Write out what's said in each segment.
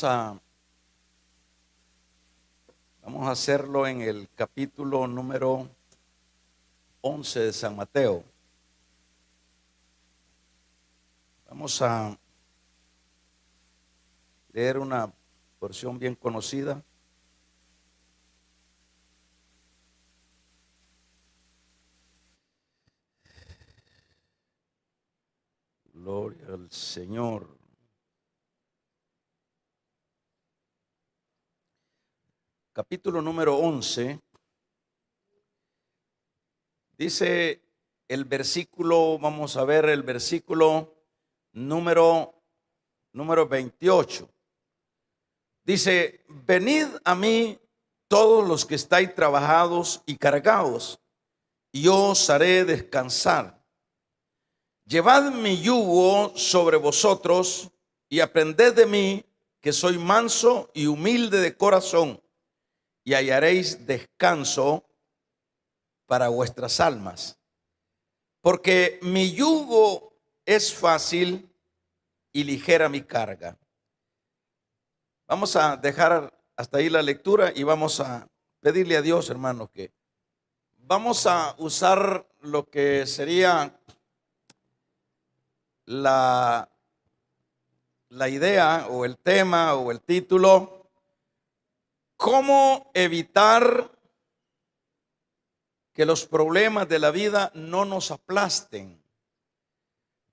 a, vamos a hacerlo en el capítulo número 11 de San Mateo. Vamos a leer una porción bien conocida. Gloria al Señor. Capítulo número 11. Dice el versículo, vamos a ver el versículo número 28. Dice: venid a mí todos los que estáis trabajados y cargados, y yo os haré descansar. Llevad mi yugo sobre vosotros y aprended de mí, que soy manso y humilde de corazón, y hallaréis descanso para vuestras almas. Porque mi yugo es fácil y ligera mi carga. Vamos a dejar hasta ahí la lectura y vamos a pedirle a Dios, hermanos, que vamos a usar lo que sería la idea o el tema o el título: ¿cómo evitar que los problemas de la vida no nos aplasten?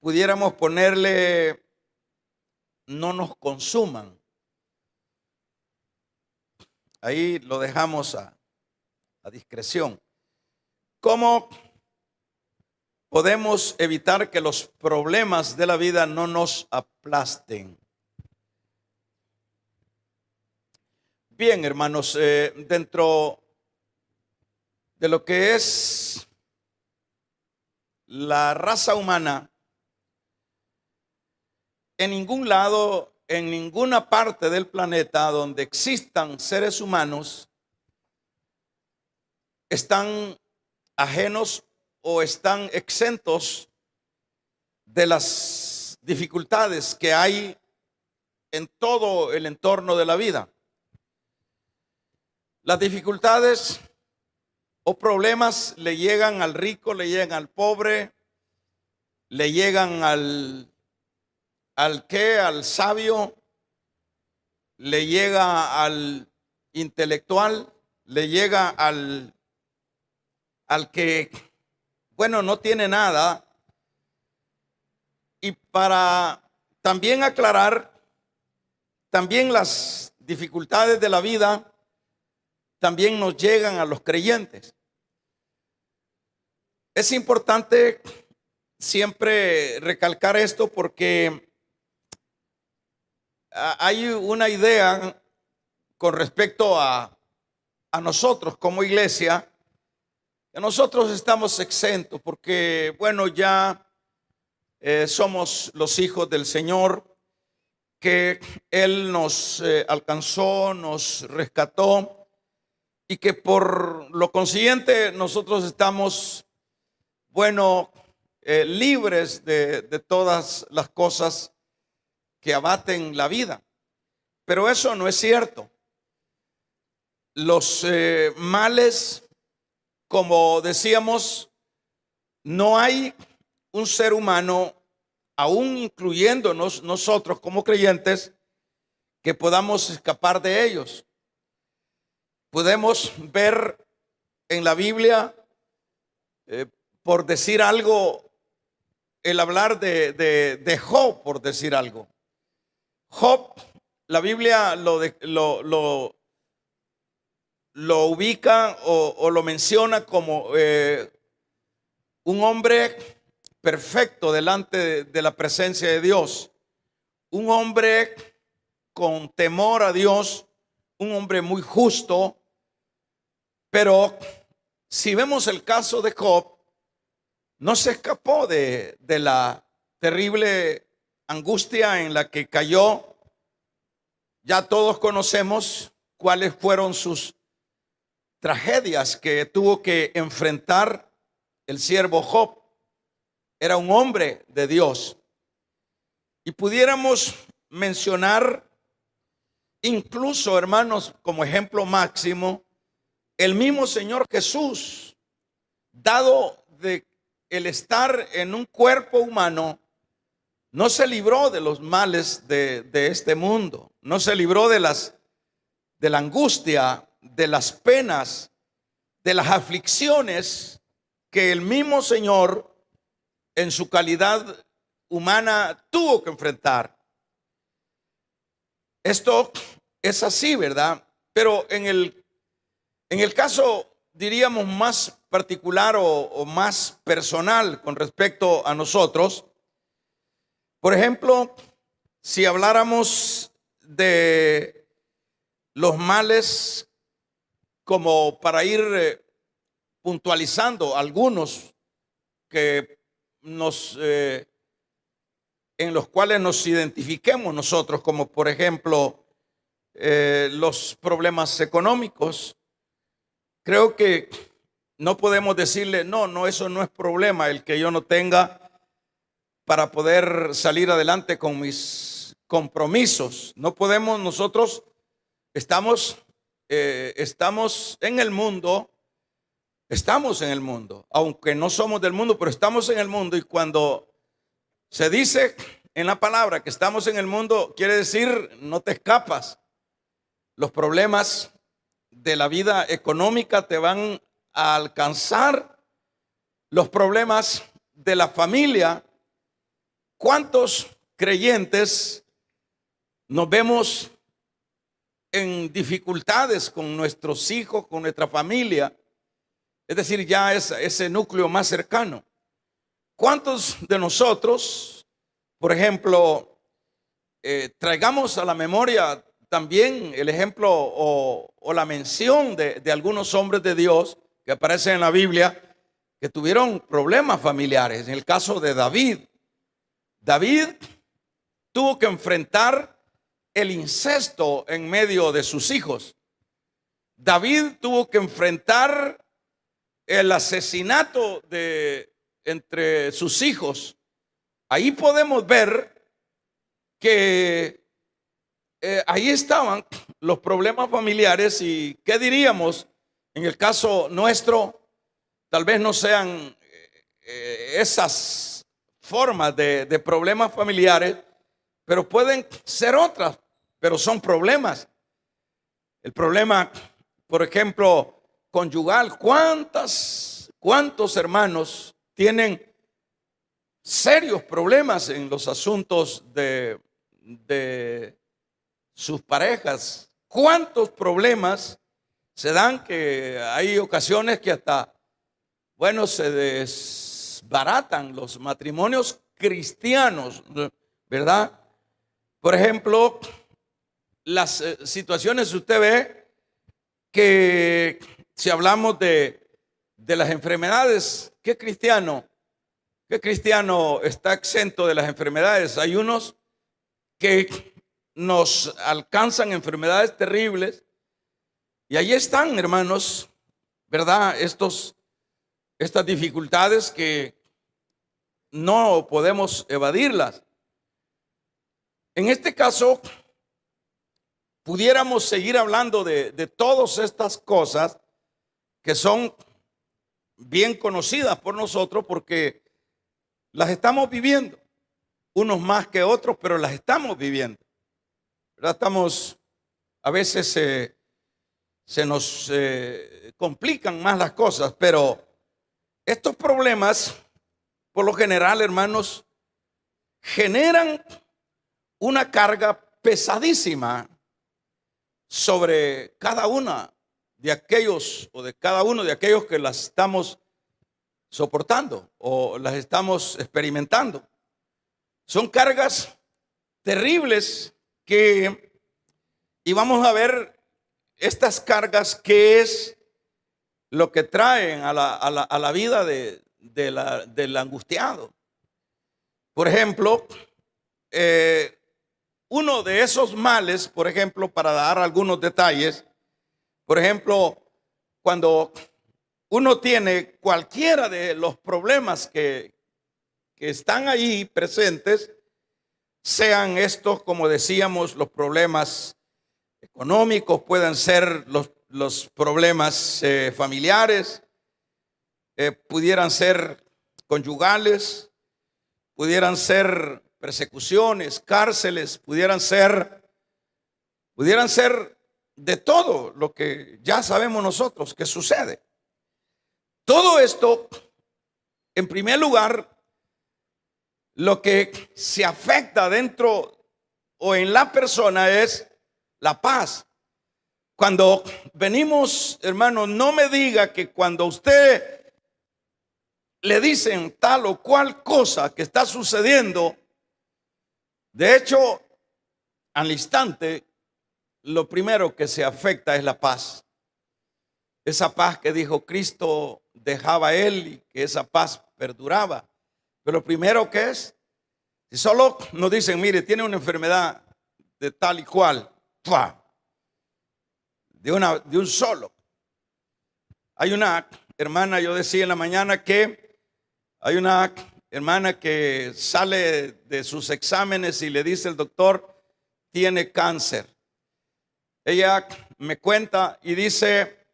Pudiéramos ponerle: no nos consuman. Ahí lo dejamos a discreción. ¿Cómo podemos evitar que los problemas de la vida no nos aplasten? Bien, hermanos, dentro de lo que es la raza humana, en ningún lado, en ninguna parte del planeta donde existan seres humanos, están ajenos o están exentos de las dificultades que hay en todo el entorno de la vida. Las dificultades o problemas le llegan al rico, le llegan al pobre, le llegan al sabio, le llega al intelectual, le llega al que, bueno, no tiene nada. Y para también aclarar, también las dificultades de la vida también nos llegan a los creyentes. Es importante siempre recalcar esto porque hay una idea con respecto a nosotros como iglesia, que nosotros estamos exentos porque, bueno, ya somos los hijos del Señor, que Él nos alcanzó, nos rescató, y que por lo consiguiente nosotros estamos, bueno, libres de todas las cosas que abaten la vida. Pero eso no es cierto. Los males, como decíamos, no hay un ser humano, aún incluyéndonos nosotros como creyentes, que podamos escapar de ellos. Podemos ver en la Biblia, por decir algo, el hablar de Job, por decir algo. Job, la Biblia lo ubica o lo menciona como un hombre perfecto delante de la presencia de Dios, un hombre con temor a Dios, un hombre muy justo. Pero si vemos el caso de Job, no se escapó de la terrible angustia en la que cayó. Ya todos conocemos cuáles fueron sus tragedias que tuvo que enfrentar el siervo Job. Era un hombre de Dios. Y pudiéramos mencionar incluso, hermanos, como ejemplo máximo, el mismo Señor Jesús, dado de el estar en un cuerpo humano, no se libró de los males de este mundo, no se libró de la angustia, de las penas, de las aflicciones que el mismo Señor en su calidad humana tuvo que enfrentar. Esto es así, ¿verdad? Pero en el caso, diríamos, más particular o más personal con respecto a nosotros, por ejemplo, si habláramos de los males, como para ir puntualizando algunos que en los cuales nos identifiquemos nosotros, como por ejemplo los problemas económicos. Creo que no podemos decirle, no, eso no es problema, el que yo no tenga para poder salir adelante con mis compromisos. No podemos, nosotros estamos en el mundo, aunque no somos del mundo, pero estamos en el mundo, y cuando se dice en la palabra que estamos en el mundo, quiere decir no te escapas. Los problemas de la vida económica te van a alcanzar, los problemas de la familia. ¿Cuántos creyentes nos vemos en dificultades con nuestros hijos, con nuestra familia? Es decir, ya es ese núcleo más cercano. ¿Cuántos de nosotros, por ejemplo, traigamos a la memoria también el ejemplo o la mención de algunos hombres de Dios que aparecen en la Biblia que tuvieron problemas familiares? En el caso de David tuvo que enfrentar el incesto en medio de sus hijos. David tuvo que enfrentar el asesinato entre sus hijos. Ahí podemos ver que ahí estaban los problemas familiares. Y ¿qué diríamos? En el caso nuestro, tal vez no sean esas formas de problemas familiares, pero pueden ser otras, pero son problemas. El problema, por ejemplo, conyugal. ¿Cuántos hermanos tienen serios problemas en los asuntos de sus parejas? ¿Cuántos problemas se dan que hay ocasiones que hasta, se desbaratan los matrimonios cristianos, ¿verdad? Por ejemplo, las situaciones, usted ve que si hablamos de las enfermedades, ¿qué cristiano está exento de las enfermedades? Hay unos que nos alcanzan enfermedades terribles, y ahí están, hermanos, ¿verdad? Estas dificultades que no podemos evadirlas. En este caso, pudiéramos seguir hablando de todas estas cosas que son bien conocidas por nosotros, porque las estamos viviendo, unos más que otros, pero las estamos viviendo, ¿verdad? Estamos, a veces se nos complican más las cosas, pero estos problemas, por lo general, hermanos, generan una carga pesadísima sobre cada una de aquellos o de cada uno de aquellos que las estamos soportando o las estamos experimentando. Son cargas terribles y vamos a ver estas cargas, qué es lo que traen a la vida del angustiado. Por ejemplo, uno de esos males, por ejemplo, para dar algunos detalles, por ejemplo, cuando uno tiene cualquiera de los problemas que están ahí presentes, sean estos, como decíamos, los problemas económicos, pueden ser los problemas familiares, pudieran ser conyugales, pudieran ser persecuciones, cárceles, pudieran ser de todo lo que ya sabemos nosotros que sucede. Todo esto, en primer lugar, lo que se afecta dentro o en la persona es la paz. Cuando venimos, hermano, no me diga que cuando usted le dicen tal o cual cosa que está sucediendo, de hecho, al instante, lo primero que se afecta es la paz. Esa paz que dijo Cristo dejaba él y que esa paz perduraba. Pero lo primero que es, si solo nos dicen, mire, tiene una enfermedad de tal y cual, ¡pua!, de un solo. Hay una hermana, yo decía en la mañana que hay una hermana que sale de sus exámenes y le dice el doctor, tiene cáncer. Ella me cuenta y dice,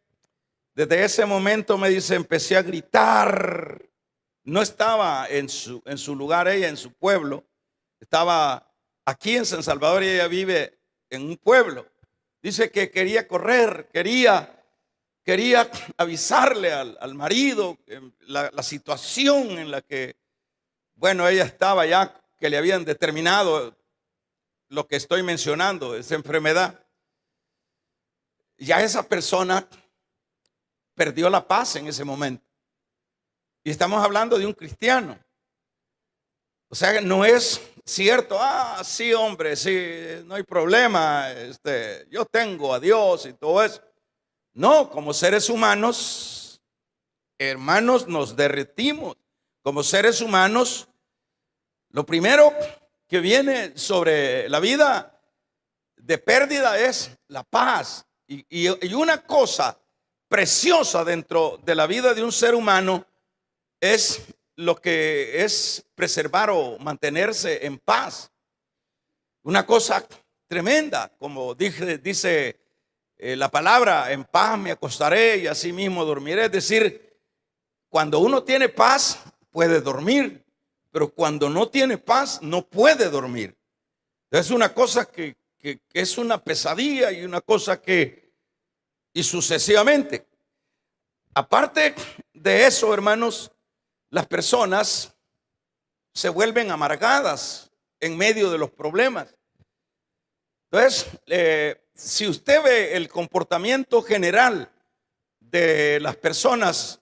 desde ese momento me dice, empecé a gritar. No estaba en su lugar, ella en su pueblo, estaba aquí en San Salvador y ella vive en un pueblo. Dice que quería correr, quería avisarle al marido la situación en la que, bueno, ella estaba ya, que le habían determinado lo que estoy mencionando, esa enfermedad. Ya esa persona perdió la paz en ese momento. Y estamos hablando de un cristiano. O sea, no es cierto, sí, hombre, sí, no hay problema, yo tengo a Dios y todo eso. No, como seres humanos, hermanos, nos derretimos. Como seres humanos, lo primero que viene sobre la vida de pérdida es la paz. Y una cosa preciosa dentro de la vida de un ser humano es lo que es preservar o mantenerse en paz. Una cosa tremenda, como dice la palabra, en paz me acostaré y así mismo dormiré. Es decir, cuando uno tiene paz puede dormir, pero cuando no tiene paz no puede dormir. Es una cosa que es una pesadilla y una cosa y sucesivamente. Aparte de eso, hermanos, las personas se vuelven amargadas en medio de los problemas. Entonces, si usted ve el comportamiento general de las personas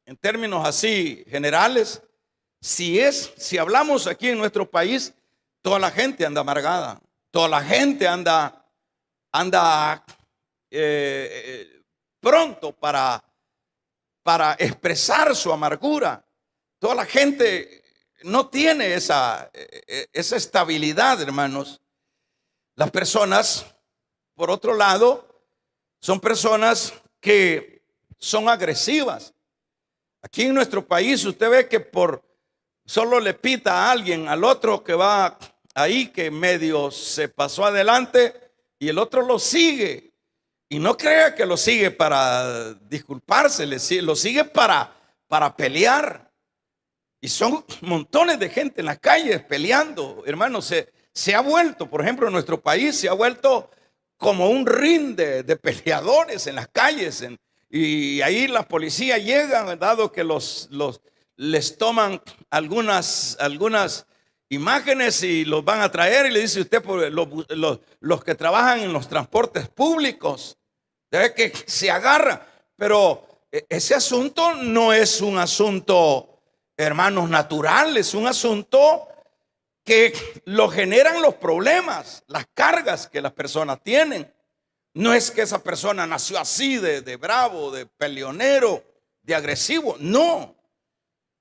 en términos así generales, si hablamos aquí en nuestro país, toda la gente anda amargada, toda la gente anda pronto para expresar su amargura. Toda la gente no tiene esa estabilidad, hermanos. Las personas, por otro lado, son personas que son agresivas. Aquí en nuestro país usted ve que solo le pita a alguien, al otro que va ahí, que medio se pasó adelante y el otro lo sigue. Y no crea que lo sigue para disculparse, lo sigue para pelear. Y son montones de gente en las calles peleando, hermanos. Se ha vuelto, por ejemplo, en nuestro país se ha vuelto como un ring de peleadores en las calles. Y ahí la policía llega, dado que les toman algunas imágenes y los van a traer y le dice usted, los que trabajan en los transportes públicos, debe que se agarra. Pero ese asunto no es un asunto, hermanos, natural, es un asunto que lo generan los problemas, las cargas que las personas tienen. No es que esa persona nació así, de bravo, de peleonero, de agresivo. No,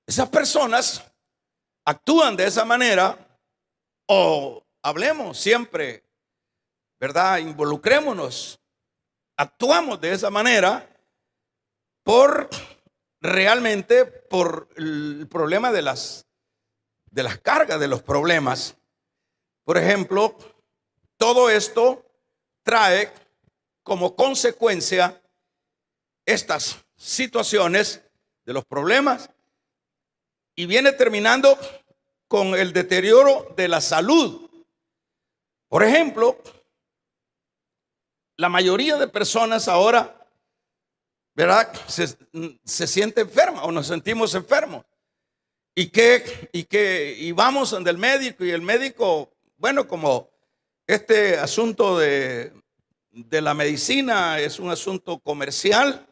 esas personas actúan de esa manera. O hablemos siempre, ¿verdad? Involucrémonos. Actuamos de esa manera realmente por el problema de las cargas, de los problemas. Por ejemplo, todo esto trae como consecuencia estas situaciones de los problemas y viene terminando con el deterioro de la salud. Por ejemplo, la mayoría de personas ahora, ¿verdad?, se siente enferma o nos sentimos enfermos. Y vamos donde el médico, y el médico, bueno, como este asunto de la medicina es un asunto comercial,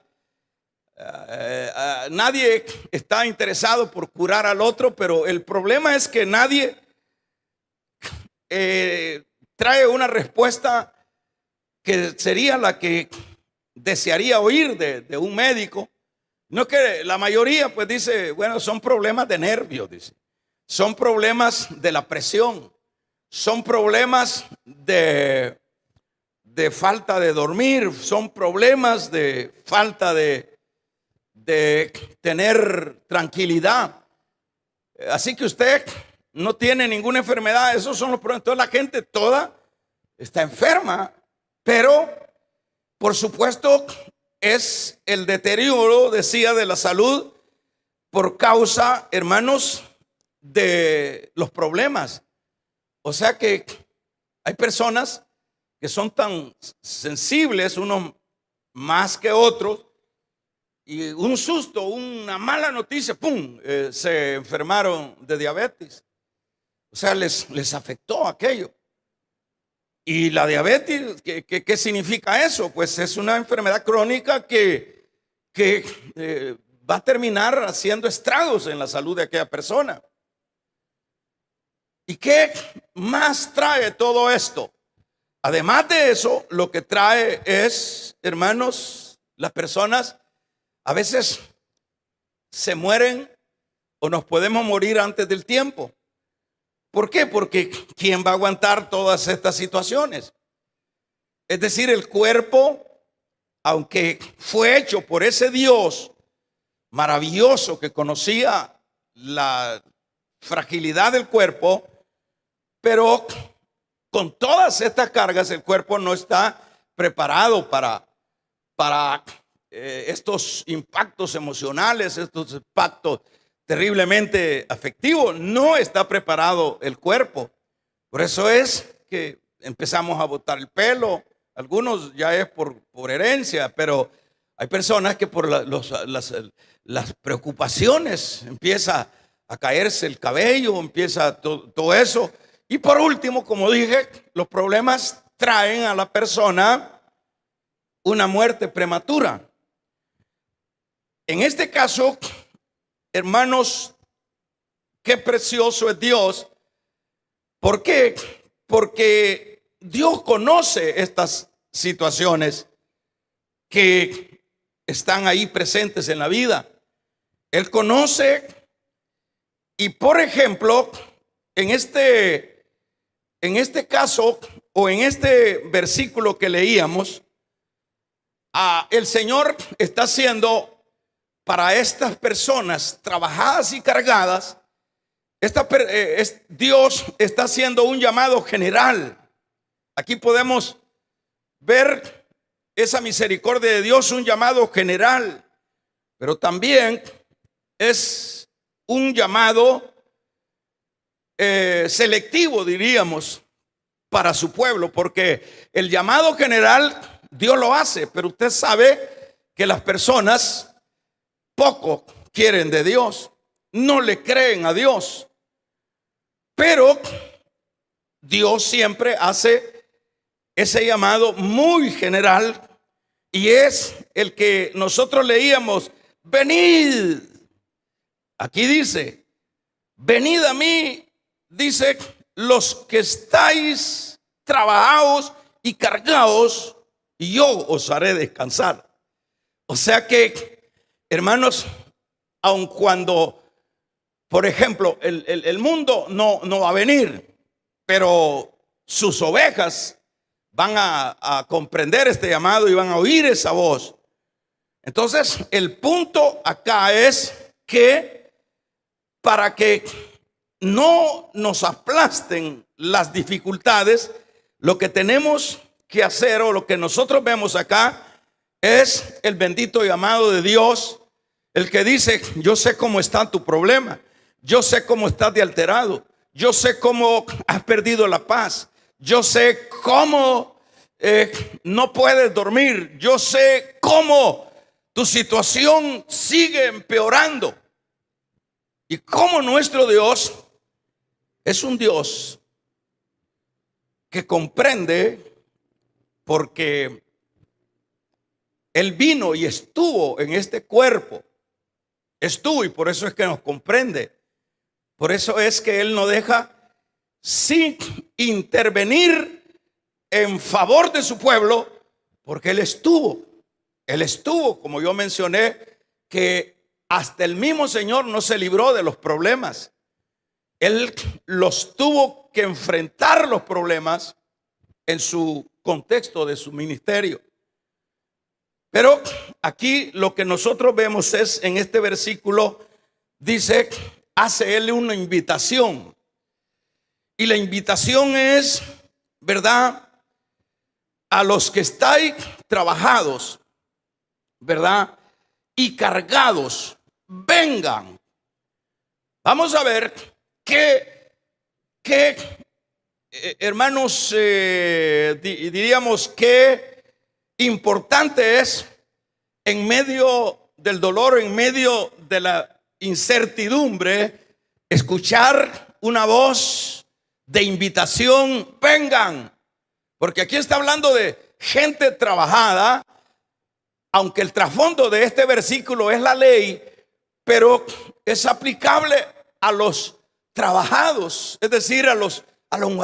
nadie está interesado por curar al otro, pero el problema es que nadie trae una respuesta que sería la que desearía oír de un médico. No, que la mayoría pues dice, bueno, son problemas de nervios, dice, son problemas de la presión, son problemas de falta de dormir, son problemas de falta de tener tranquilidad. Así que usted no tiene ninguna enfermedad, esos son los problemas. Toda la gente toda está enferma, pero por supuesto es el deterioro, decía, de la salud por causa, hermanos, de los problemas. O sea que hay personas que son tan sensibles, unos más que otros, y un susto, una mala noticia, ¡pum!, se enfermaron de diabetes. O sea, les afectó aquello. Y la diabetes, ¿qué significa eso? Pues es una enfermedad crónica que va a terminar haciendo estragos en la salud de aquella persona. ¿Y qué más trae todo esto? Además de eso, lo que trae es, hermanos, las personas a veces se mueren o nos podemos morir antes del tiempo. ¿Por qué? Porque ¿quién va a aguantar todas estas situaciones? Es decir, el cuerpo, aunque fue hecho por ese Dios maravilloso que conocía la fragilidad del cuerpo, pero con todas estas cargas el cuerpo no está preparado para estos impactos emocionales, estos impactos terriblemente afectivos. No está preparado el cuerpo. Por eso es que empezamos a botar el pelo. Algunos ya es por herencia, pero hay personas que por las preocupaciones empieza a caerse el cabello, empieza todo eso. Y por último, como dije, los problemas traen a la persona una muerte prematura. En este caso, hermanos, qué precioso es Dios. ¿Por qué? Porque Dios conoce estas situaciones que están ahí presentes en la vida. Él conoce, y por ejemplo, en este caso o en este versículo que leíamos, el Señor está haciendo para estas personas trabajadas y cargadas, Dios está haciendo un llamado general. Aquí podemos ver esa misericordia de Dios, un llamado general, pero también es un llamado selectivo, diríamos, para su pueblo, porque el llamado general Dios lo hace, pero usted sabe que las personas poco quieren de Dios, no le creen a Dios, pero Dios siempre hace ese llamado muy general, y es el que nosotros leíamos: venid. Aquí dice: venid a mí, dice, los que estáis trabajados y cargados, y yo os haré descansar. O sea que, hermanos, aun cuando, por ejemplo, el mundo no va a venir, pero sus ovejas van a comprender este llamado y van a oír esa voz. Entonces, el punto acá es que para que no nos aplasten las dificultades, lo que tenemos que hacer, o lo que nosotros vemos acá, es el bendito llamado de Dios, el que dice: yo sé cómo está tu problema, yo sé cómo estás de alterado, yo sé cómo has perdido la paz, yo sé cómo no puedes dormir, yo sé cómo tu situación sigue empeorando, y cómo nuestro Dios es un Dios que comprende, porque Él vino y estuvo en este cuerpo. Estuvo, y por eso es que nos comprende. Por eso es que Él no deja sin intervenir en favor de su pueblo, porque Él estuvo. Él estuvo, como yo mencioné, que hasta el mismo Señor no se libró de los problemas. Él los tuvo que enfrentar, los problemas, en su contexto de su ministerio. Pero aquí lo que nosotros vemos es, en este versículo, dice, hace Él una invitación. Y la invitación es, ¿verdad?, a los que estáis trabajados, ¿verdad?, y cargados, vengan. Vamos a ver qué hermanos, diríamos, qué importante es, en medio del dolor, en medio de la incertidumbre, escuchar una voz de invitación: vengan. Porque aquí está hablando de gente trabajada, aunque el trasfondo de este versículo es la ley, pero es aplicable a los trabajados, es decir, a los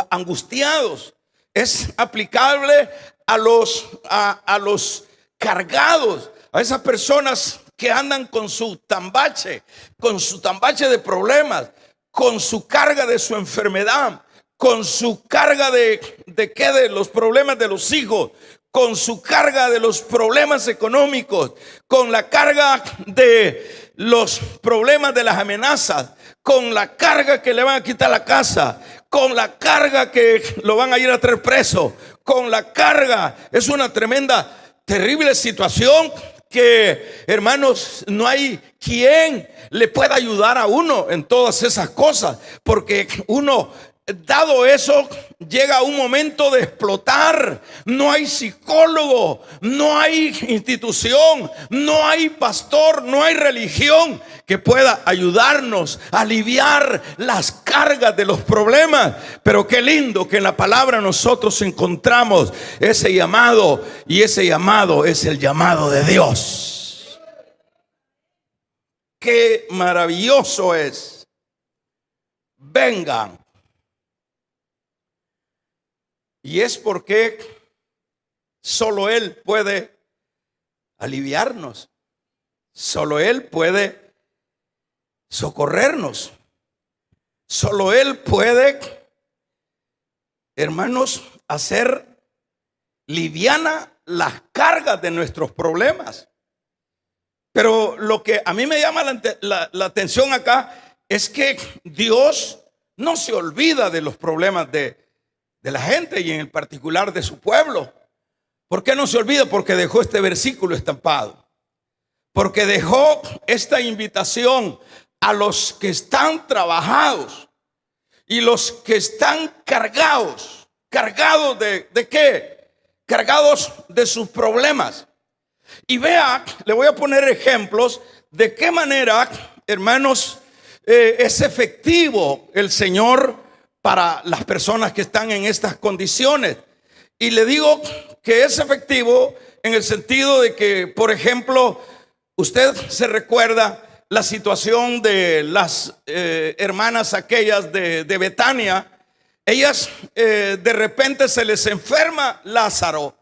angustiados. Es aplicable a los cargados, a esas personas que andan con su tambache de problemas, con su carga de su enfermedad, con su carga de los problemas de los hijos, con su carga de los problemas económicos, con la carga de los problemas de las amenazas, con la carga que le van a quitar la casa, con la carga que lo van a ir a traer preso, con la carga. Es una tremenda, terrible situación que, hermanos, no hay quien le pueda ayudar a uno en todas esas cosas, porque uno, dado eso, llega a un momento de explotar. No hay psicólogo, no hay institución, no hay pastor, no hay religión que pueda ayudarnos a aliviar las cargas de los problemas. Pero qué lindo que en la palabra nosotros encontramos ese llamado, y ese llamado es el llamado de Dios. Qué maravilloso es. Vengan. Y es porque solo Él puede aliviarnos, solo Él puede socorrernos, solo Él puede, hermanos, hacer liviana las cargas de nuestros problemas. Pero lo que a mí me llama la atención acá es que Dios no se olvida de los problemas de la gente, y en particular de su pueblo. ¿Por qué no se olvida? Porque dejó este versículo estampado, porque dejó esta invitación a los que están trabajados y los que están cargados. ¿Cargados de qué? Cargados de sus problemas. Y vea, le voy a poner ejemplos de qué manera, hermanos, es efectivo el Señor para las personas que están en estas condiciones. Y le digo que es efectivo en el sentido de que, por ejemplo, usted se recuerda la situación de las hermanas aquellas de Betania. Ellas de repente se les enferma Lázaro,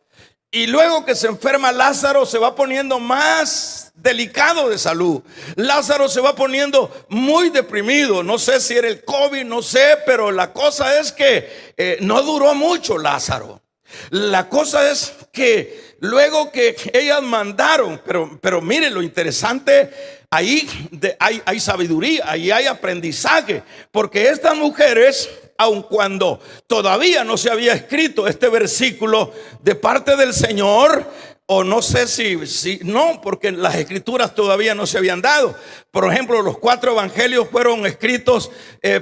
y luego que se enferma Lázaro se va poniendo más delicado de salud. Lázaro se va poniendo muy deprimido. No sé si era el COVID, no sé, pero la cosa es que no duró mucho Lázaro. La cosa es que luego que ellas mandaron, pero mire lo interesante, ahí hay sabiduría, ahí hay aprendizaje, porque estas mujeres, aun cuando todavía no se había escrito este versículo de parte del Señor, o no sé si no, porque las escrituras todavía no se habían dado. Por ejemplo, los 4 evangelios fueron escritos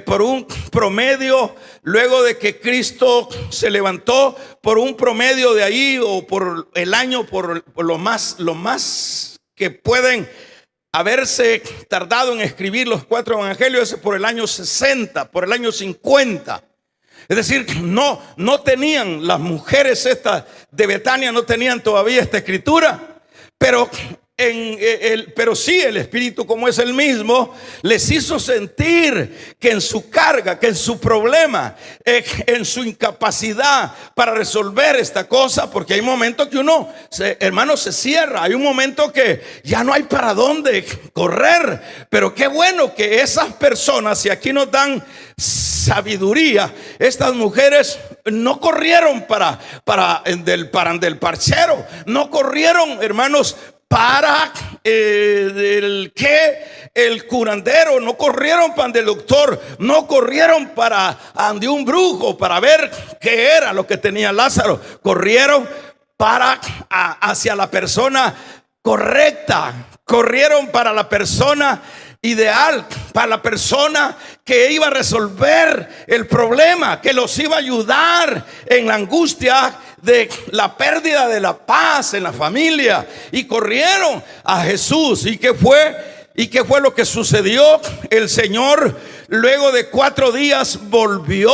por un promedio, luego de que Cristo se levantó, por un promedio de ahí, o por el año, por lo más que pueden haberse tardado en escribir los 4 evangelios, es por el año 60, por el año 50. Es decir, no tenían las mujeres estas de Betania, no tenían todavía esta escritura, pero sí el Espíritu, como es el mismo, les hizo sentir que en su carga, que en su problema, en su incapacidad para resolver esta cosa, porque hay momentos que uno, hermano, se cierra. Hay un momento que ya no hay para dónde correr. Pero qué bueno que esas personas, si aquí nos dan sabiduría, estas mujeres no corrieron para del parchero, no corrieron, hermanos, para el curandero, no corrieron para el doctor, no corrieron para ante un brujo para ver qué era lo que tenía Lázaro. Corrieron hacia la persona correcta, corrieron para la persona ideal, para la persona que iba a resolver el problema, que los iba a ayudar en la angustia de la pérdida de la paz en la familia. Y corrieron a Jesús. ¿Y qué fue lo que sucedió? El Señor, luego de 4 días, volvió,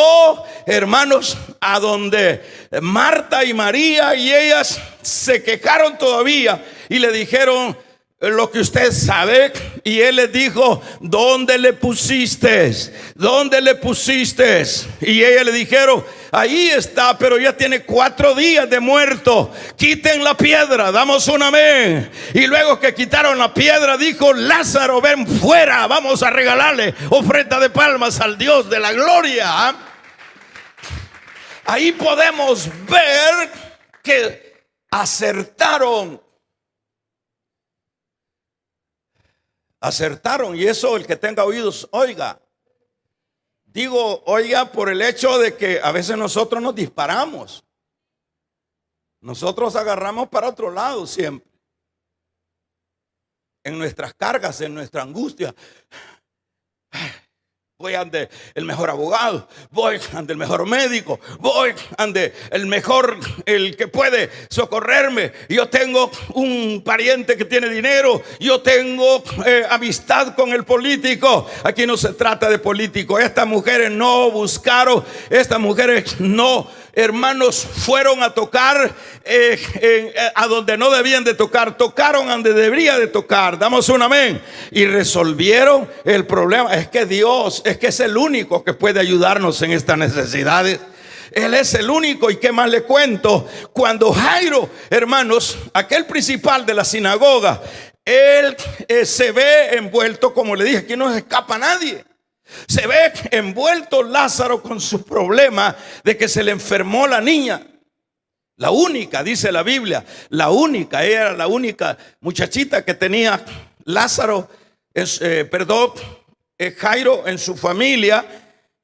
hermanos, a donde Marta y María, y ellas se quejaron todavía y le dijeron lo que usted sabe. Y él les dijo: ¿dónde le pusiste? ¿Dónde le pusiste? Y ellas le dijeron: ahí está, pero ya tiene 4 días de muerto. Quiten la piedra. Damos un amén. Y luego que quitaron la piedra, dijo: Lázaro, ven fuera. Vamos a regalarle ofrenda de palmas al Dios de la gloria. Ahí podemos ver que acertaron. Y eso, el que tenga oídos, oiga. Digo oiga por el hecho de que a veces nosotros nos disparamos. Nosotros agarramos para otro lado siempre. En nuestras cargas, en nuestra angustia. Voy ante el mejor abogado, voy ante el mejor médico, voy ante el que puede socorrerme. Yo tengo un pariente que tiene dinero, yo tengo amistad con el político. Aquí no se trata de político. Estas mujeres no buscaron, estas mujeres no, hermanos, fueron a tocar a donde no debían de tocar. Tocaron donde debería de tocar. Damos un amén. Y resolvieron el problema. Es que Dios, es que es el único que puede ayudarnos en estas necesidades. Él es el único. Y qué más le cuento, cuando Jairo, hermanos, aquel principal de la sinagoga, él se ve envuelto, como le dije, aquí no se escapa nadie. Se ve envuelto Lázaro con su problema de que se le enfermó la niña. La única, dice la Biblia, la única, ella era la única muchachita que tenía Lázaro, Jairo en su familia.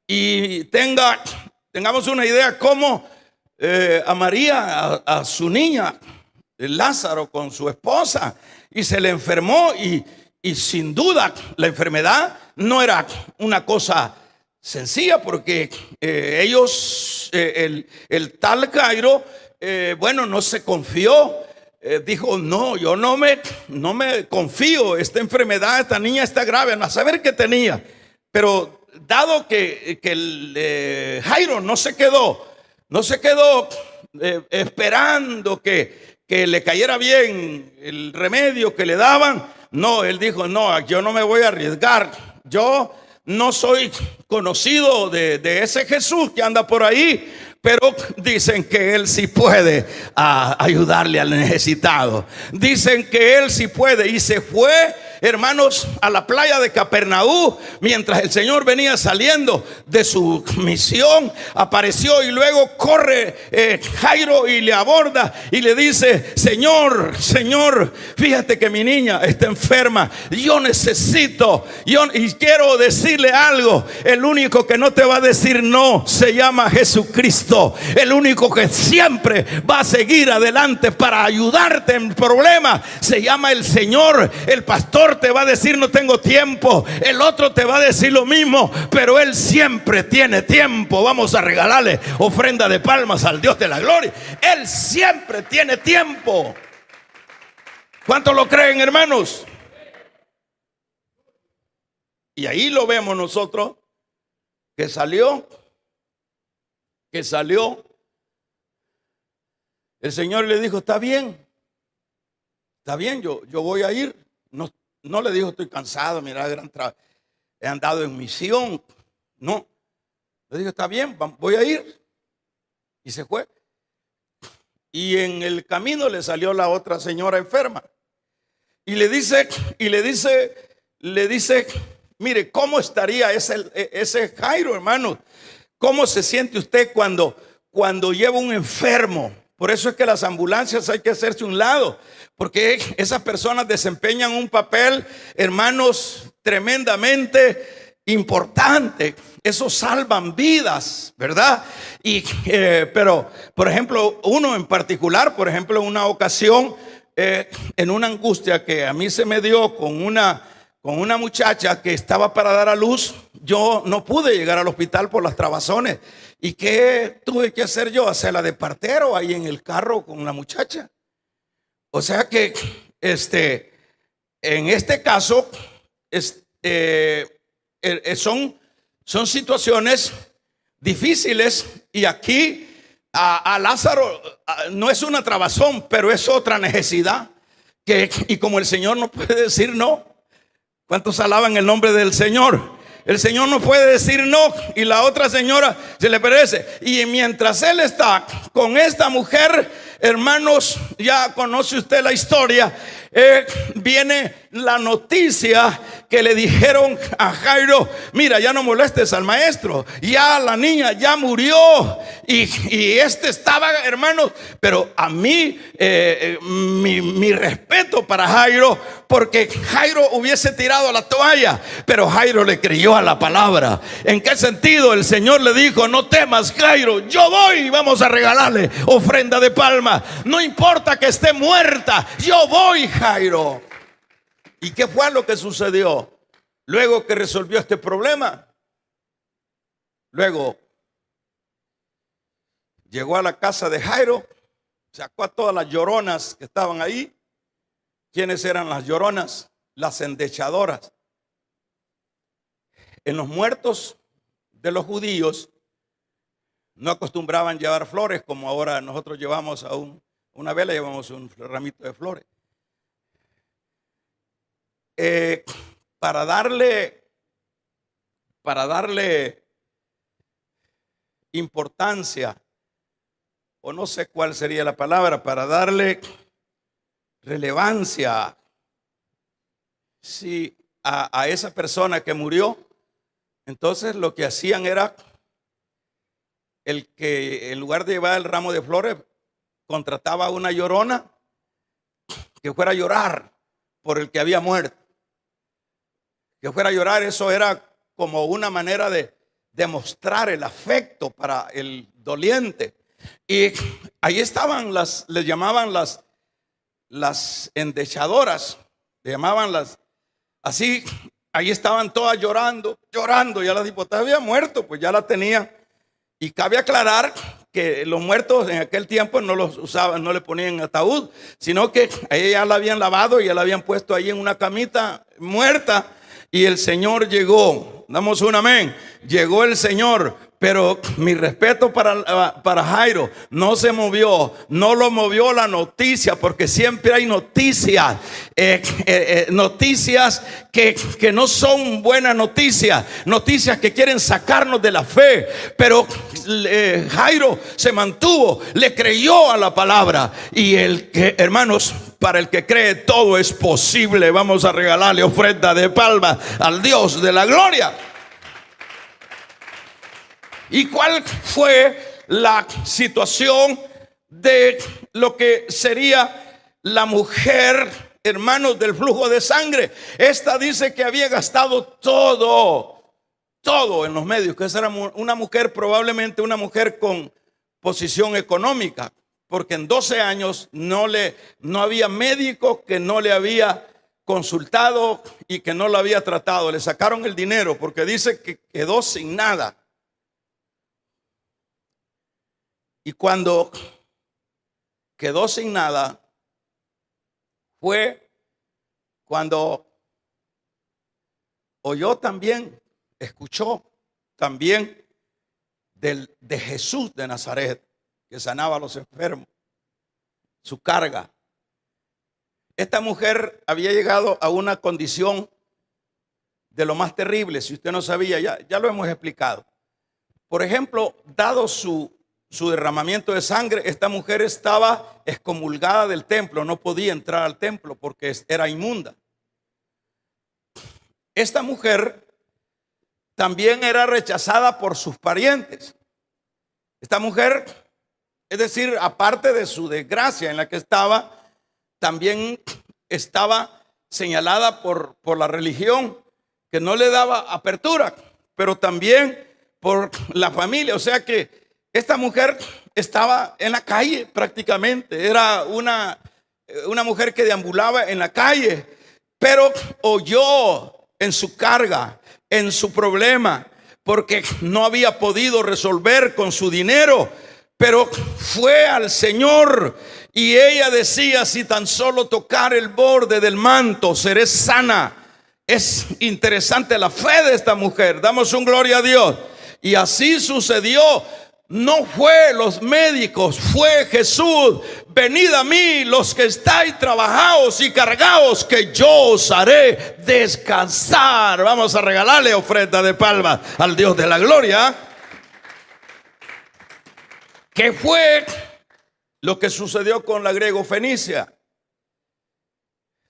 Y tengamos una idea cómo a María, a su niña, Lázaro con su esposa, y se le enfermó. Y sin duda la enfermedad no era una cosa sencilla, porque ellos, el tal Jairo, bueno, no se confió. Dijo: no, yo no me confío. Esta enfermedad, esta niña está grave. A saber qué tenía. Pero dado que el Jairo no se quedó esperando que le cayera bien el remedio que le daban. No, él dijo: no, yo no me voy a arriesgar. Yo no soy conocido de ese Jesús que anda por ahí, pero dicen que él sí puede ayudarle al necesitado. Dicen que él sí puede. Y se fue hermanos, a la playa de Capernaum, mientras el Señor venía saliendo de su misión, apareció y luego corre Jairo y le aborda y le dice: Señor, fíjate que mi niña está enferma, yo necesito, y quiero decirle algo. El único que no te va a decir no se llama Jesucristo. El único que siempre va a seguir adelante para ayudarte en problemas se llama el Señor. El pastor te va a decir: no tengo tiempo. El otro te va a decir lo mismo, pero Él siempre tiene tiempo. Vamos a regalarle ofrenda de palmas al Dios de la gloria. Él siempre tiene tiempo. ¿Cuántos lo creen, hermanos? Y ahí lo vemos nosotros, que salió. El Señor le dijo: está bien, yo voy a ir. No le dijo: estoy cansado, mira, he andado en misión. No, le dijo: está bien, voy a ir. Y se fue. Y en el camino le salió la otra señora enferma. Y le dice, mire, ¿cómo estaría ese Jairo, hermano? ¿Cómo se siente usted cuando lleva un enfermo? Por eso es que las ambulancias hay que hacerse a un lado, porque esas personas desempeñan un papel, hermanos, tremendamente importante. Eso salvan vidas, ¿verdad? Pero, por ejemplo, uno en particular, por ejemplo, en una ocasión, en una angustia que a mí se me dio con una muchacha que estaba para dar a luz, yo no pude llegar al hospital por las trabazones. ¿Y qué tuve que hacer yo? Hacerla de partero ahí en el carro con la muchacha. O sea que en este caso son situaciones difíciles. Y aquí a Lázaro no es una trabazón, pero es otra necesidad y como el Señor no puede decir no. ¿Cuántos alaban el nombre del Señor? El Señor no puede decir no, y la otra señora se le perece. Y mientras él está con esta mujer, hermanos, ya conoce usted la historia. Viene la noticia que le dijeron a Jairo: mira, ya no molestes al maestro, ya la niña ya murió. Y estaba, hermanos, pero a mí mi respeto para Jairo, porque Jairo hubiese tirado la toalla, pero Jairo le creyó a la palabra. ¿En qué sentido? El Señor le dijo: no temas, Jairo, yo voy, vamos a regalarle ofrenda de palma. No importa que esté muerta, yo voy, Jairo. ¿Y qué fue lo que sucedió? Luego que resolvió este problema, luego llegó a la casa de Jairo, sacó a todas las lloronas que estaban ahí. ¿Quiénes eran las lloronas? Las endechadoras. En los muertos de los judíos no acostumbraban llevar flores como ahora nosotros llevamos a una vela, llevamos un ramito de flores. Para darle importancia, o no sé cuál sería la palabra, para darle relevancia, sí, a esa persona que murió. Entonces lo que hacían era el que en lugar de llevar el ramo de flores, contrataba a una llorona que fuera a llorar por el que había muerto. Que fuera a llorar, eso era como una manera de demostrar el afecto para el doliente. Y ahí estaban les llamaban las endechadoras, le llamaban así. Ahí estaban todas llorando. Ya la diputada había muerto, pues ya la tenía. Y cabe aclarar que los muertos en aquel tiempo no los usaban, no le ponían en ataúd, sino que a ella ya la habían lavado y ya la habían puesto ahí en una camita muerta. Y el Señor llegó. Damos un amén. Llegó el Señor. Pero mi respeto para Jairo, no se movió, no lo movió la noticia, porque siempre hay noticias, noticias que no son buenas noticias, noticias que quieren sacarnos de la fe. Pero Jairo se mantuvo, le creyó a la palabra. Y hermanos, para el que cree todo es posible. Vamos a regalarle ofrenda de palmas al Dios de la gloria. ¿Y cuál fue la situación de lo que sería la mujer, hermanos, del flujo de sangre? Esta dice que había gastado todo en los medios, que esa era una mujer, probablemente una mujer con posición económica, porque en 12 años no había médico que no le había consultado y que no lo había tratado. Le sacaron el dinero porque dice que quedó sin nada. Y cuando quedó sin nada fue cuando oyó también, escuchó también de Jesús de Nazaret, que sanaba a los enfermos, su carga. Esta mujer había llegado a una condición de lo más terrible. Si usted no sabía, ya lo hemos explicado. Por ejemplo, dado su derramamiento de sangre, esta mujer estaba excomulgada del templo, no podía entrar al templo porque era inmunda. Esta mujer también era rechazada por sus parientes. Esta mujer, es decir, aparte de su desgracia en la que estaba, también estaba señalada por la religión, que no le daba apertura, pero también por la familia. O sea que esta mujer estaba en la calle prácticamente. Era una mujer que deambulaba en la calle, pero oyó en su carga, en su problema, porque no había podido resolver con su dinero, pero fue al Señor y ella decía: si tan solo tocar el borde del manto, seré sana. Es interesante la fe de esta mujer. Damos un gloria a Dios. Y así sucedió. No fue los médicos, fue Jesús. Venid a mí los que estáis trabajados y cargados, que yo os haré descansar. Vamos a regalarle ofrenda de palmas al Dios de la gloria. ¿Qué fue lo que sucedió con la griego fenicia?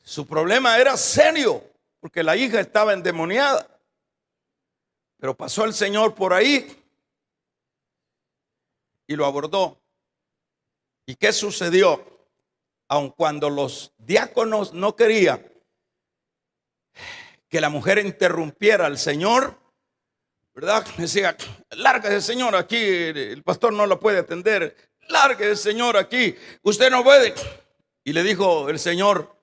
Su problema era serio, porque la hija estaba endemoniada. Pero pasó el Señor por ahí y lo abordó. ¿Y qué sucedió? Aun cuando los diáconos no querían que la mujer interrumpiera al Señor, ¿verdad? Decía: lárguese, Señor, aquí el pastor no lo puede atender. Lárguese, Señor, aquí usted no puede. Y le dijo el Señor: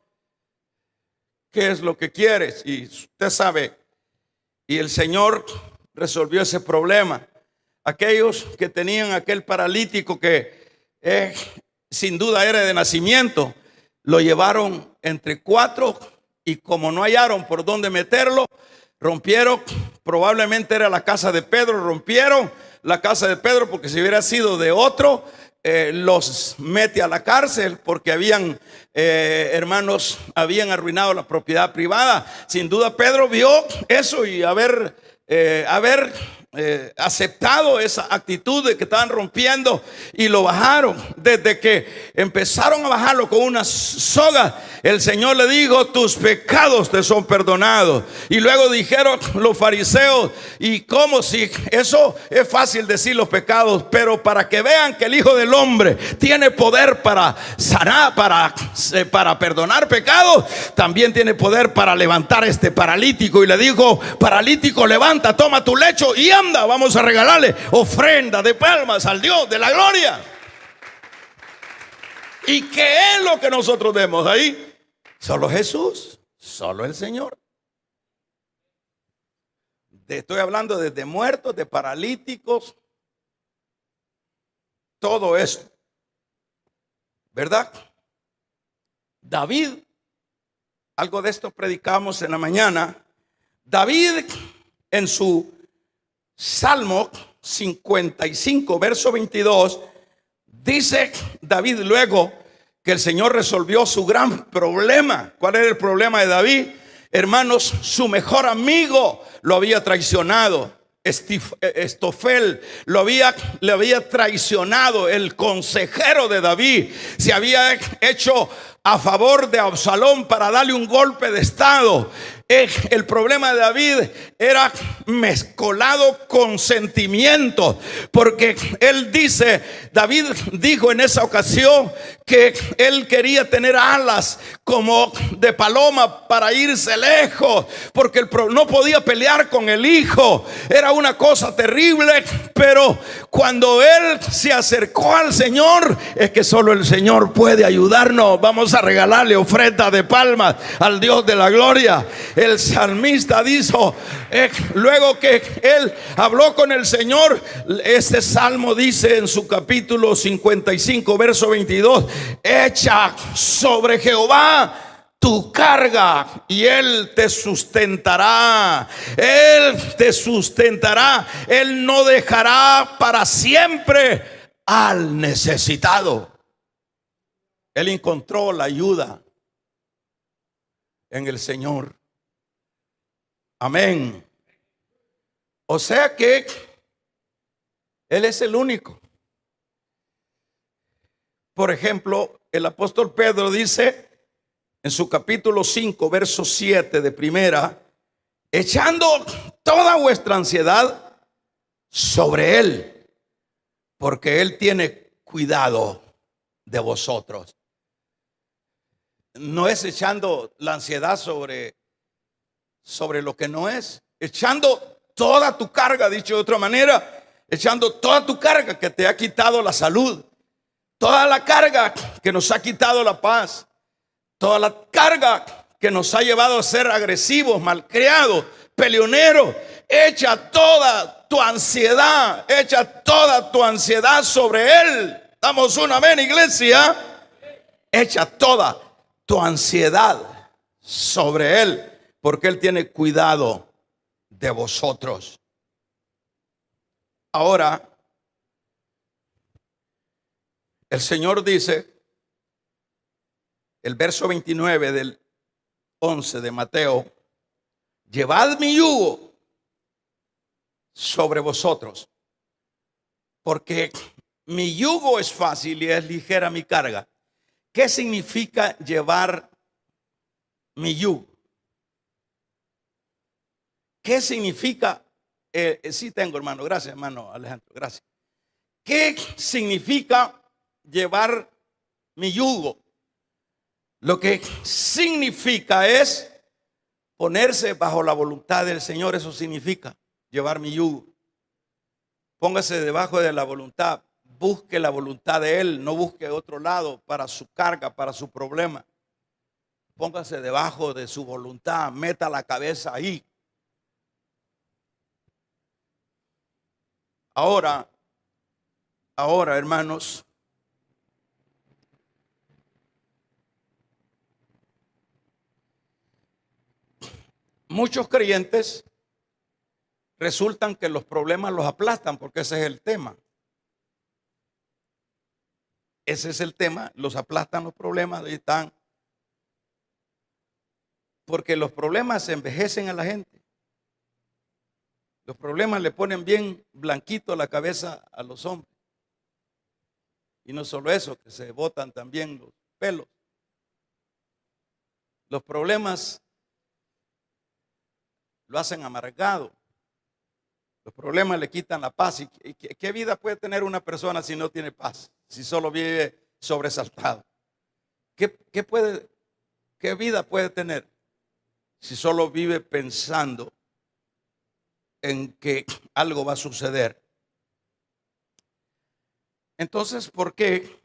¿qué es lo que quieres? Y usted sabe. Y el Señor resolvió ese problema. Aquellos que tenían aquel paralítico que sin duda era de nacimiento, lo llevaron entre 4 y como no hallaron por dónde meterlo, rompieron, probablemente era la casa de Pedro, rompieron la casa de Pedro, porque si hubiera sido de otro, los mete a la cárcel porque habían hermanos, habían arruinado la propiedad privada. Sin duda Pedro vio eso y haber aceptado esa actitud de que estaban rompiendo, y lo bajaron. Desde que empezaron a bajarlo con una soga, el Señor le dijo: tus pecados te son perdonados. Y luego dijeron los fariseos: y como si eso es fácil decir los pecados, pero para que vean que el Hijo del Hombre tiene poder para sanar, para perdonar pecados, también tiene poder para levantar este paralítico. Y le dijo: paralítico, levanta, toma tu lecho y anda. Vamos a regalarle ofrenda de palmas al Dios de la gloria. ¿Y qué es lo que nosotros vemos ahí? Solo Jesús, solo el Señor. Estoy hablando de muertos, de paralíticos, todo esto, ¿verdad? David, algo de esto predicamos en la mañana. David, en su Salmo 55, verso 22, dice David luego que el Señor resolvió su gran problema. ¿Cuál era el problema de David? Hermanos, su mejor amigo lo había traicionado. Estofel le había traicionado, el consejero de David, se había hecho a favor de Absalón para darle un golpe de estado. El problema de David era mezcolado con sentimientos, porque David dijo en esa ocasión que él quería tener alas como de paloma para irse lejos, porque no podía pelear con el hijo. Era una cosa terrible, pero cuando él se acercó al Señor, es que solo el Señor puede ayudarnos. Vamos a regalarle ofrenda de palmas al Dios de la gloria. El salmista dijo, luego que él habló con el Señor, este salmo dice en su capítulo 55, verso 22: echa sobre Jehová tu carga y Él te sustentará. Él te sustentará. Él no dejará para siempre al necesitado. Él encontró la ayuda en el Señor. Amén. O sea que Él es el único. Por ejemplo, el apóstol Pedro dice en su capítulo 5, verso 7 de primera: echando toda vuestra ansiedad sobre Él, porque Él tiene cuidado de vosotros. No es echando la ansiedad sobre lo que no es, echando toda tu carga, dicho de otra manera, echando toda tu carga que te ha quitado la salud, toda la carga que nos ha quitado la paz, toda la carga que nos ha llevado a ser agresivos, malcriados, peleoneros. Echa toda tu ansiedad, echa toda tu ansiedad sobre Él. Damos un amén, iglesia. Echa toda tu ansiedad sobre Él, porque Él tiene cuidado de vosotros. Ahora, el Señor dice, el verso 29 del 11 de Mateo: llevad mi yugo sobre vosotros, porque mi yugo es fácil y es ligera mi carga. ¿Qué significa llevar mi yugo? ¿Qué significa? Sí tengo, hermano. Gracias, hermano Alejandro. Gracias. ¿Qué significa llevar mi yugo? Lo que significa es ponerse bajo la voluntad del Señor. Eso significa llevar mi yugo. Póngase debajo de la voluntad. Busque la voluntad de Él. No busque otro lado para su carga, para su problema. Póngase debajo de su voluntad. Meta la cabeza ahí. Ahora, hermanos, muchos creyentes resultan que los problemas los aplastan, porque ese es el tema. Ese es el tema, los aplastan los problemas, ahí están. Porque los problemas envejecen a la gente. Los problemas le ponen bien blanquito la cabeza a los hombres. Y no solo eso, que se botan también los pelos. Los problemas lo hacen amargado. Los problemas le quitan la paz. ¿Y qué vida puede tener una persona si no tiene paz? Si solo vive sobresaltado. ¿Qué vida puede tener si solo vive pensando en que algo va a suceder? Entonces, ¿por qué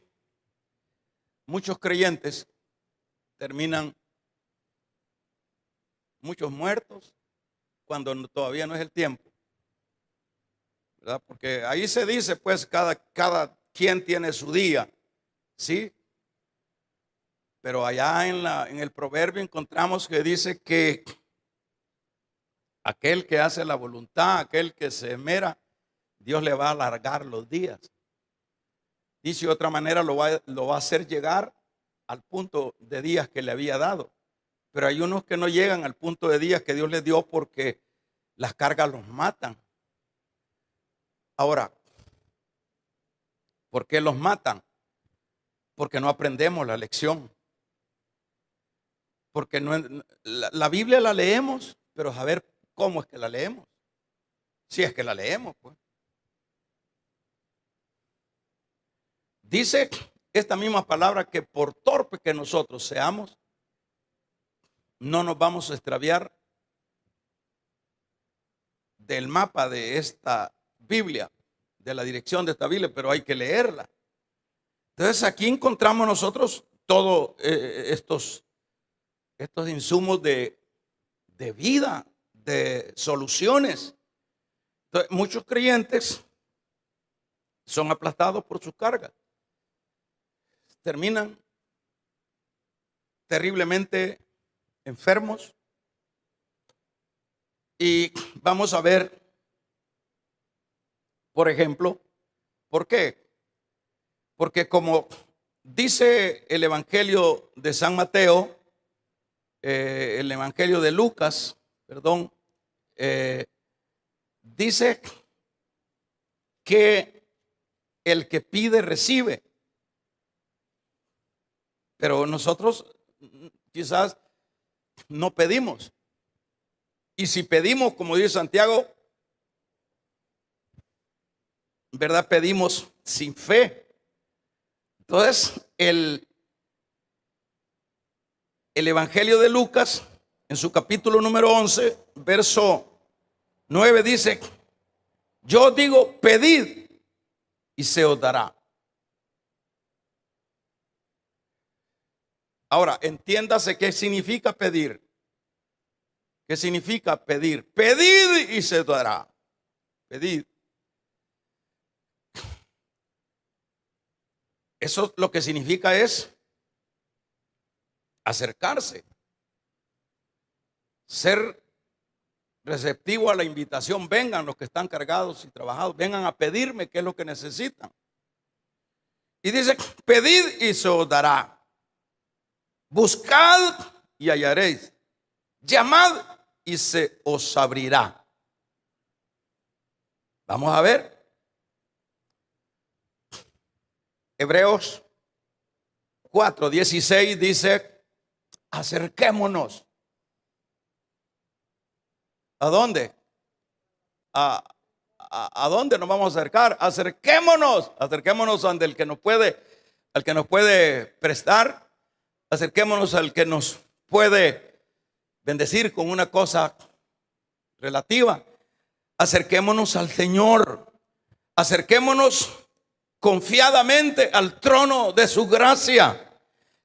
muchos creyentes terminan muchos muertos cuando todavía no es el tiempo? ¿Verdad? Porque ahí se dice, pues, cada quien tiene su día, ¿sí? Pero allá en el proverbio encontramos que dice que aquel que hace la voluntad, aquel que se esmera, Dios le va a alargar los días. Dice de otra manera, lo va a hacer llegar al punto de días que le había dado. Pero hay unos que no llegan al punto de días que Dios les dio porque las cargas los matan. Ahora, ¿por qué los matan? Porque no aprendemos la lección. Porque la Biblia la leemos, pero a ver cómo es que la leemos. Si es que la leemos, pues. Dice esta misma palabra que por torpe que nosotros seamos, no nos vamos a extraviar del mapa de esta Biblia, de la dirección de esta Biblia, pero hay que leerla. Entonces aquí encontramos nosotros todos estos insumos de vida, de soluciones. Entonces, muchos creyentes son aplastados por sus cargas. Terminan terriblemente enfermos. Y vamos a ver, por ejemplo, ¿por qué? Porque como dice el Evangelio de San Mateo, el Evangelio de Lucas, perdón, dice que el que pide recibe. Pero nosotros quizás no pedimos. Y si pedimos, como dice Santiago, ¿verdad? Pedimos sin fe. Entonces, el Evangelio de Lucas, en su capítulo número 11, verso 9, dice: yo digo, pedid y se os dará. Ahora, entiéndase qué significa pedir. ¿Qué significa pedir? Pedid y se os dará. Pedid. Eso lo que significa es acercarse, ser receptivo a la invitación. Vengan los que están cargados y trabajados, vengan a pedirme qué es lo que necesitan. Y dice: pedid y se os dará. Buscad y hallaréis. Llamad y se os abrirá. Vamos a ver. Hebreos 4:16 dice: acerquémonos. ¿A dónde? ¿A dónde nos vamos a acercar? Acerquémonos ante el que nos puede, al que nos puede prestar. Acerquémonos al que nos puede bendecir con una cosa relativa. Acerquémonos al Señor. Acerquémonos confiadamente al trono de su gracia.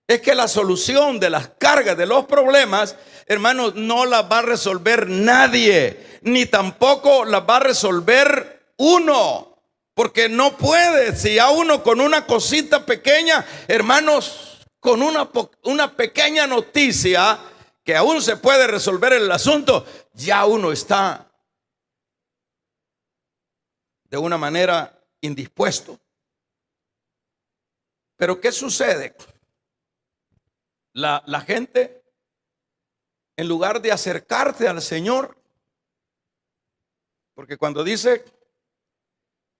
Es que la solución de las cargas, de los problemas, hermanos, no las va a resolver nadie, ni tampoco las va a resolver uno, porque no puede. Si a uno con una cosita pequeña, hermanos, con una pequeña noticia que aún se puede resolver el asunto, ya uno está de una manera indispuesto. Pero ¿qué sucede? La gente, en lugar de acercarse al Señor, porque cuando dice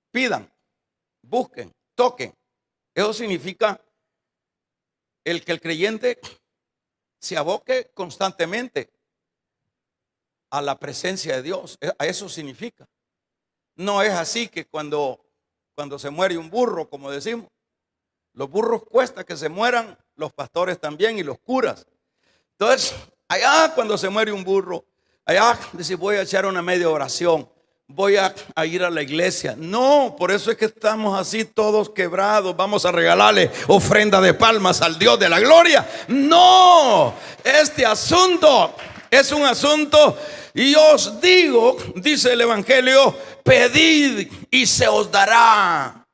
pidan, busquen, toquen, eso significa el que el creyente se aboque constantemente a la presencia de Dios. A eso significa. No es así que cuando se muere un burro, como decimos, los burros cuesta que se mueran, los pastores también y los curas. Entonces, allá cuando se muere un burro, allá dice: voy a echar una media oración, voy a ir a la iglesia. No, por eso es que estamos así todos quebrados. Vamos a regalarle ofrenda de palmas al Dios de la gloria. No, este asunto es un asunto, y os digo, dice el Evangelio: pedid y se os dará.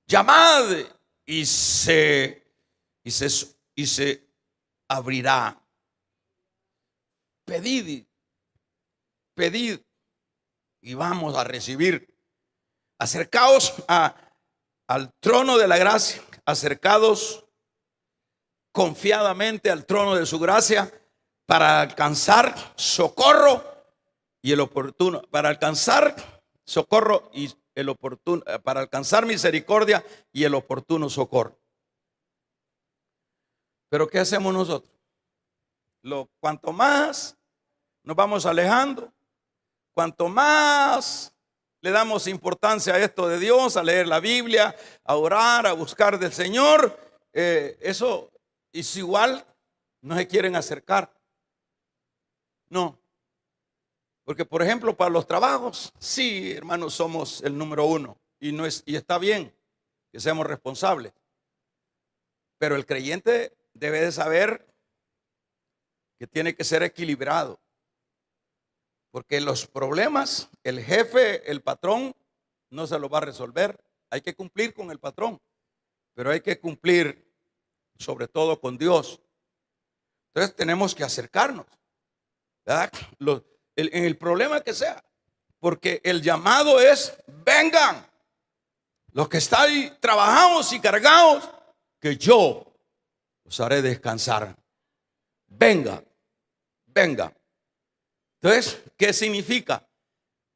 Llamad y se abrirá. Pedid y vamos a recibir. Acercaos al trono de la gracia, acercados confiadamente al trono de su gracia para alcanzar socorro y el oportuno, para alcanzar socorro para alcanzar misericordia y el oportuno socorro. Pero ¿qué hacemos nosotros? Cuanto más nos vamos alejando, cuanto más le damos importancia a esto de Dios, a leer la Biblia, a orar, a buscar del Señor, eso es igual, no se quieren acercar. No. Porque, por ejemplo, para los trabajos, sí, hermanos, somos el número uno y está bien que seamos responsables. Pero el creyente debe de saber que tiene que ser equilibrado. Porque los problemas, el jefe, el patrón, no se los va a resolver. Hay que cumplir con el patrón, pero hay que cumplir sobre todo con Dios. Entonces tenemos que acercarnos, ¿verdad? En el problema que sea, porque el llamado es: vengan, los que estáis trabajados y cargados, que yo os haré descansar. Venga, venga. Entonces, ¿qué significa?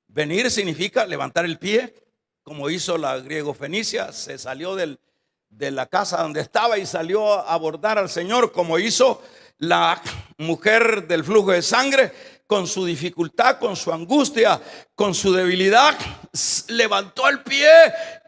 Venir significa levantar el pie, como hizo la griego fenicia. Se salió de la casa donde estaba y salió a abordar al Señor, como hizo la mujer del flujo de sangre, con su dificultad, con su angustia, con su debilidad. Levantó el pie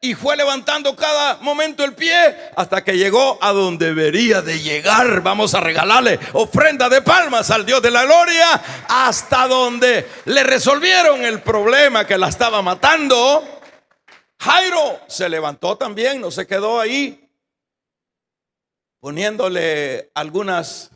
y fue levantando cada momento el pie hasta que llegó a donde debería de llegar. Vamos a regalarle ofrenda de palmas al Dios de la gloria, hasta donde le resolvieron el problema que la estaba matando. Jairo se levantó también, no se quedó ahí poniéndole algunos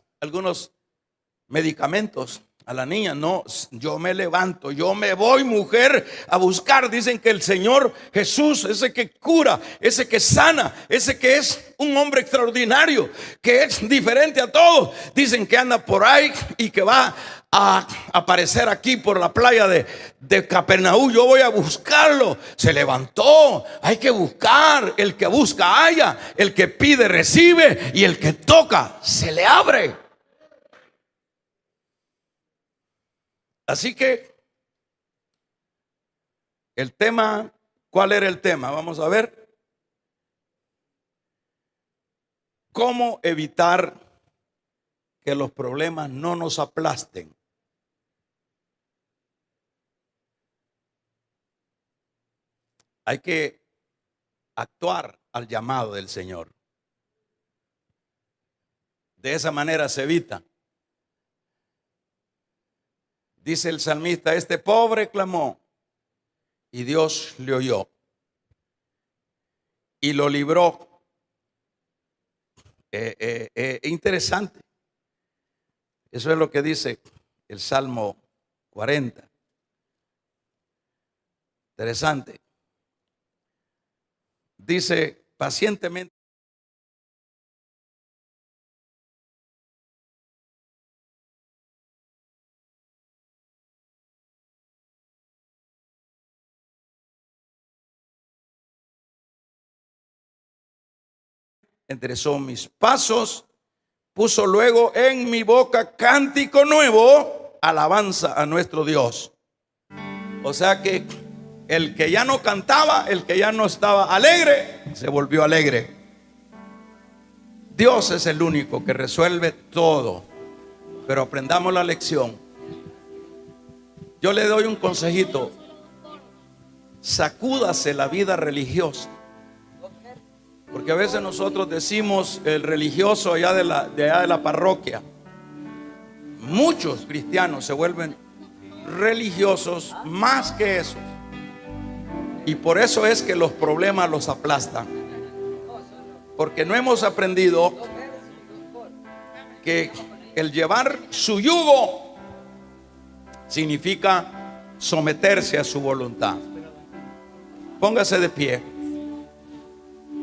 medicamentos a la niña. No, yo me levanto, yo me voy, mujer, a buscar. Dicen que el Señor Jesús, ese que cura, ese que sana, ese que es un hombre extraordinario, que es diferente a todos, dicen que anda por ahí y que va a aparecer aquí por la playa de Capernaum. Yo voy a buscarlo. Se levantó. Hay que buscar. El que busca halla, el que pide recibe, y el que toca se le abre. Así que el tema, ¿cuál era el tema? Vamos a ver. ¿Cómo evitar que los problemas no nos aplasten? Hay que actuar al llamado del Señor. De esa manera se evita. Dice el salmista: este pobre clamó y Dios le oyó y lo libró. Interesante. Eso es lo que dice el Salmo 40. Interesante. Dice: pacientemente enderezó mis pasos, puso luego en mi boca cántico nuevo, alabanza a nuestro Dios. O sea que el que ya no cantaba, el que ya no estaba alegre, se volvió alegre. Dios es el único que resuelve todo, pero aprendamos la lección. Yo le doy un consejito: sacúdase la vida religiosa. Porque a veces nosotros decimos el religioso allá de la parroquia. Muchos cristianos se vuelven religiosos más que esos. Y por eso es que los problemas los aplastan. Porque no hemos aprendido que el llevar su yugo significa someterse a su voluntad. Póngase de pie.